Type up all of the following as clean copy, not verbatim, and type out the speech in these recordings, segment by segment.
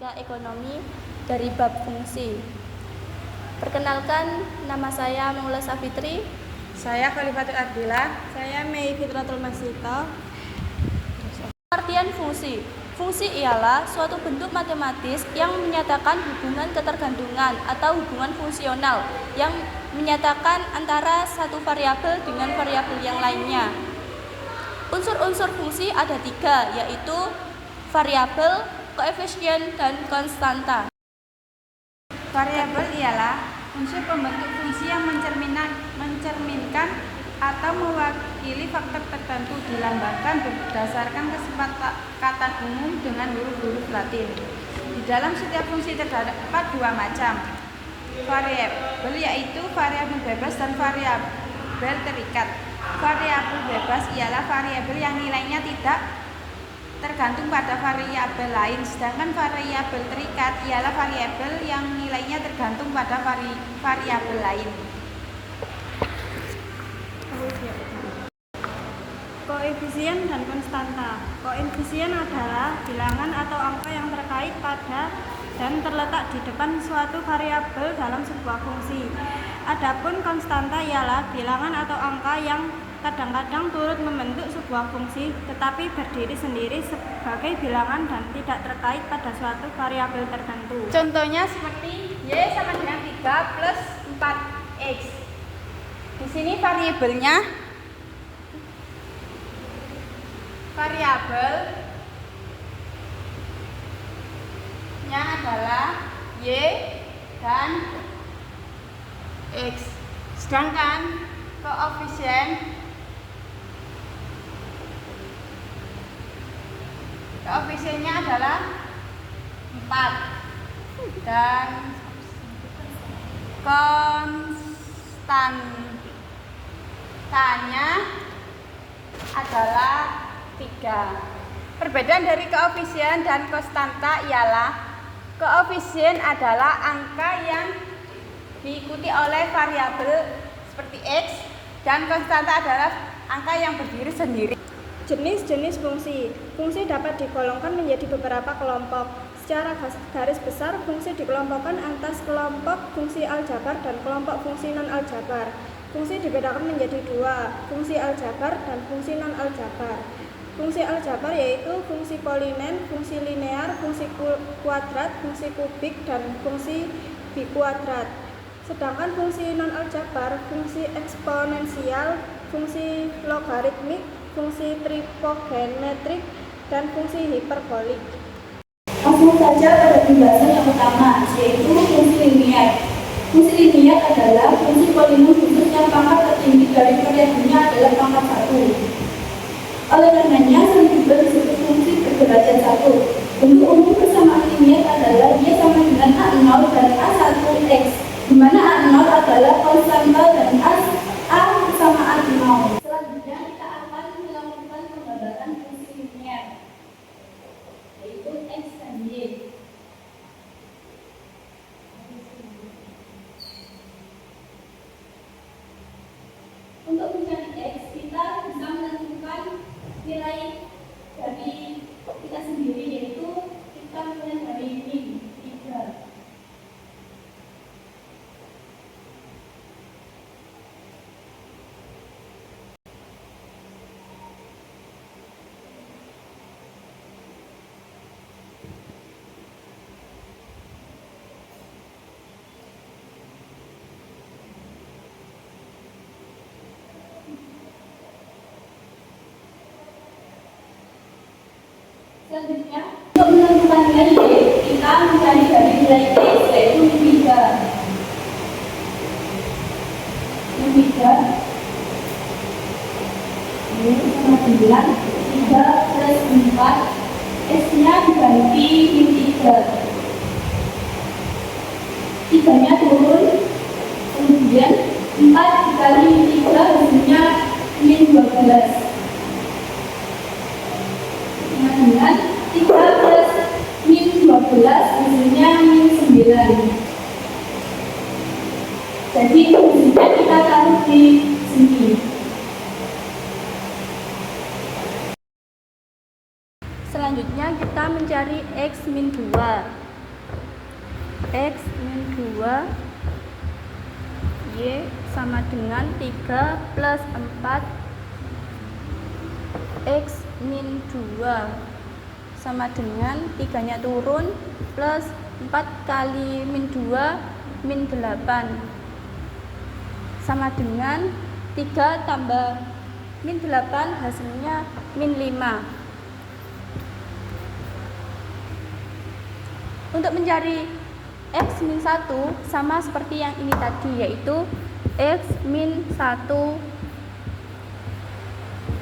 Matematika Ekonomi dari bab fungsi. Perkenalkan, nama saya Maula Safitri. Saya Khalifatul Ardila. Saya Mei Fitratul Masito. Pengertian fungsi. Fungsi ialah suatu bentuk matematis yang menyatakan hubungan ketergantungan atau hubungan fungsional yang menyatakan antara satu variabel dengan variabel yang lainnya. Unsur-unsur fungsi ada 3, yaitu variabel, koefisien, dan konstanta. Variabel ialah unsur pembentuk fungsi yang mencerminkan atau mewakili faktor tertentu, dilambangkan berdasarkan kesepakatan umum dengan huruf-huruf Latin. Di dalam setiap fungsi terdapat 2 macam variabel, yaitu variabel bebas dan variabel terikat. Variabel bebas ialah variabel yang nilainya tidak tergantung pada variabel lain, sedangkan variabel terikat ialah variabel yang nilainya tergantung pada variabel lain. Koefisien dan konstanta. Koefisien adalah bilangan atau angka yang terkait pada dan terletak di depan suatu variabel dalam sebuah fungsi. Adapun konstanta ialah bilangan atau angka yang kadang-kadang turut membentuk sebuah fungsi, tetapi berdiri sendiri sebagai bilangan dan tidak terkait pada suatu variabel tertentu. Contohnya seperti Y sama dengan 3 plus 4X. Di sini variabelnya adalah Y dan X. Sedangkan koefisiennya adalah 4 dan konstantanya adalah 3. Perbedaan dari koefisien dan konstanta ialah koefisien adalah angka yang diikuti oleh variabel seperti X, dan konstanta adalah angka yang berdiri sendiri. Jenis-jenis fungsi. Fungsi dapat digolongkan menjadi beberapa kelompok. Secara garis besar, fungsi dikelompokkan atas kelompok fungsi aljabar dan kelompok fungsi non-aljabar. Fungsi dibedakan menjadi 2, fungsi aljabar dan fungsi non-aljabar. Fungsi aljabar yaitu fungsi polinen, fungsi linear, fungsi kuadrat, fungsi kubik, dan fungsi bikuadrat. Sedangkan fungsi non-aljabar, fungsi eksponensial, fungsi logaritmik, fungsi trigonometrik, dan fungsi hiperbolik. Langsung saja pada pembahasan yang pertama, yaitu fungsi linier. Fungsi linier adalah fungsi polinom khusus yang pangkat tertinggi dari variabelnya adalah pangkat 1. Oleh karenanya, sering juga disebut fungsi berderajat 1. Bentuk umum persamaan linier adalah dia sama dengan A0 dan A1X, di mana A0 adalah konstanta dan A sama A0. Selanjutnya kita akan melakukan penggambaran fungsi linier, yaitu X dan Y. Untuk mencari X, kita bisa menentukan nilai dari kita sendiri, yaitu kita mulai dari min 3. Selanjutnya, untuk menentukan nilai Y, kita mencari dari nilai X, yaitu min 3. Min 3 ini sama dengan 3 plus 4, X-nya diganti min 3. 3-nya turun, kemudian 4 dikali min 3 hasilnya min 12. Dengan 3 plus min 12 hasilnya min 9. Jadi fungsinya kita taruh di sini. Selanjutnya kita mencari X min 2. X min 2 Y sama dengan 3 plus 4 X min 2 sama dengan 3 nya turun plus 4 kali min 2 min 8 sama dengan 3 tambah min 8 hasilnya min 5. Untuk mencari X min 1 sama seperti yang ini tadi, yaitu X min 1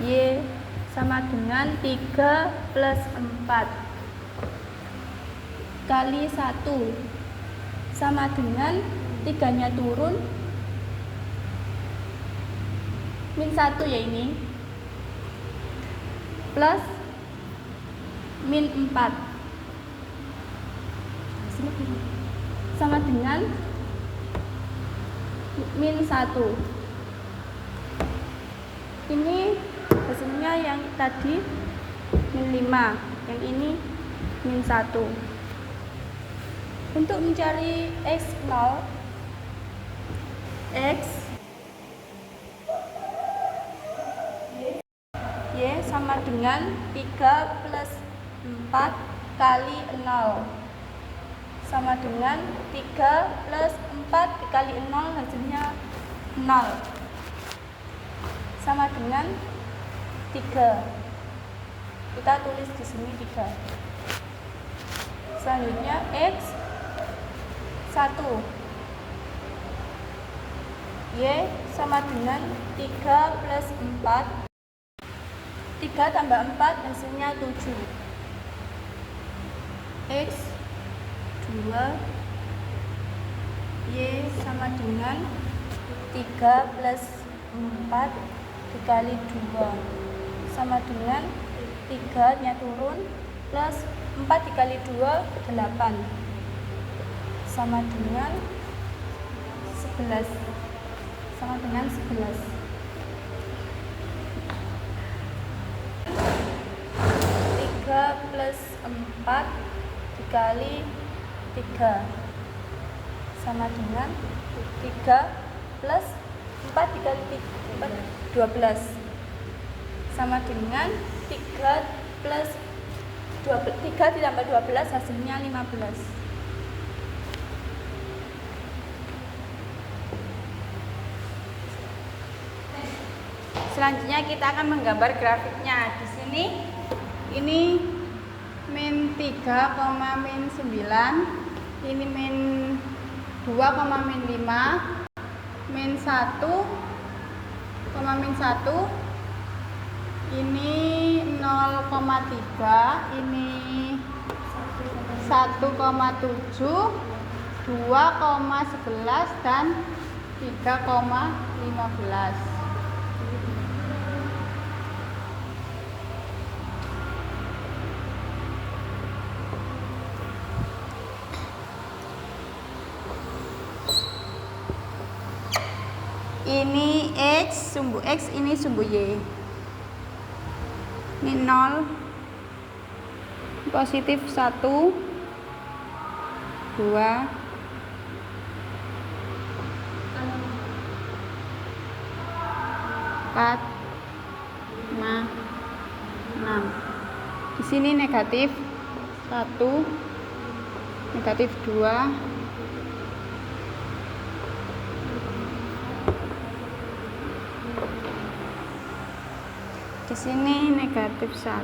Y sama dengan 3 plus 4 kali 1 sama dengan 3 nya turun min 1 ya ini plus min 4 sama dengan min 1. Ini hasilnya yang tadi min 5, yang ini min 1. Untuk mencari X0, X Y sama dengan 3 plus 4 kali 0 sama dengan 3 plus 4 dikali 0 hasilnya 0 sama dengan 3. Kita tulis di sini 3. Selanjutnya X 1 Y sama dengan 3 plus 4 3 tambah 4 hasilnya 7. X 2 Y sama dengan 3 plus 4 dikali 2 sama dengan 3 nya turun plus 4 dikali 2 8 sama dengan 11 sama dengan 11. 3 plus 4 dikali 3 sama dengan 3 plus 4 dikali 3 12 sama dengan 3 plus 3 ditambah 12 hasilnya 15. Selanjutnya kita akan menggambar grafiknya. Di sini ini min 3, min 9, ini min 2, min 5, min 1, min 1, ini 0,3, ini 1,7, 2,11 dan 3,15. Ini X, sumbu X, ini sumbu Y. Ini 0, positif 1, 2, 4, 5, 6. Di sini negatif 1, negatif 2, di sini negatif 1,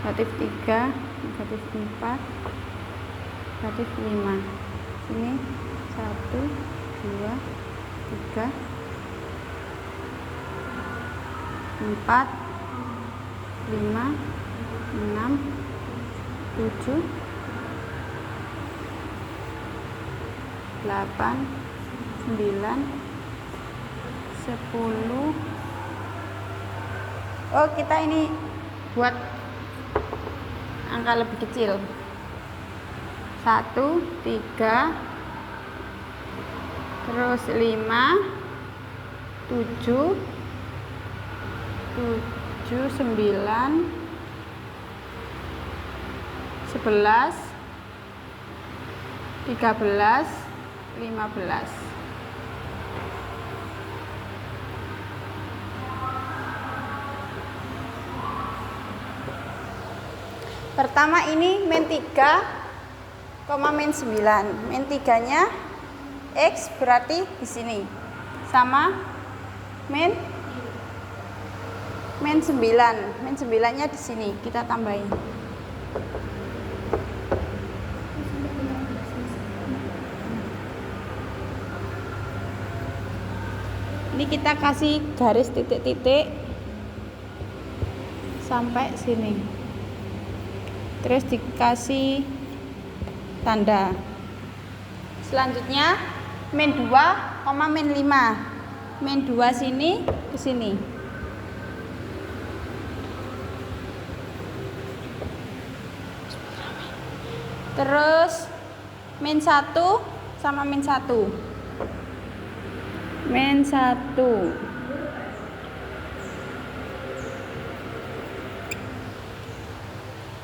negatif 3, negatif 4, negatif 5. Sini 1, 2, 3, 4, 5, 6, 7, 8, 9, 10. Oh, kita ini buat angka lebih kecil. 1, 3, terus 5, 7, 7, 9, 11, 13, 15. Pertama ini min 3, min 9. Min 3-nya X berarti di sini. Sama min 9. Min 9-nya di sini. Kita tambahin. Ini kita kasih garis titik-titik sampai sini. Terus dikasih tanda. Selanjutnya min 2, min 5. Min 2 sini ke sini. Terus min 1 sama min 1. Min 1.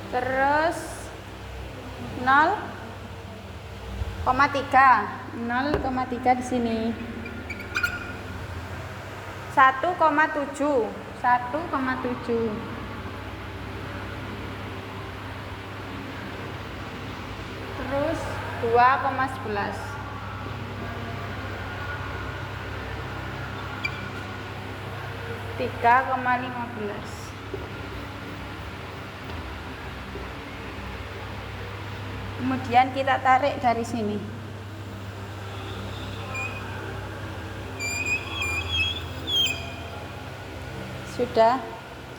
Terus 0,3 di sini. 1,7. Terus 2,11. Kemudian kita tarik dari sini. Sudah,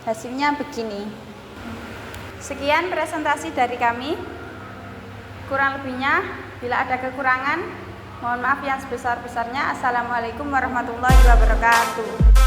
hasilnya begini. Sekian presentasi dari kami. Kurang lebihnya, bila ada kekurangan, mohon maaf yang sebesar-besarnya. Assalamualaikum warahmatullahi wabarakatuh.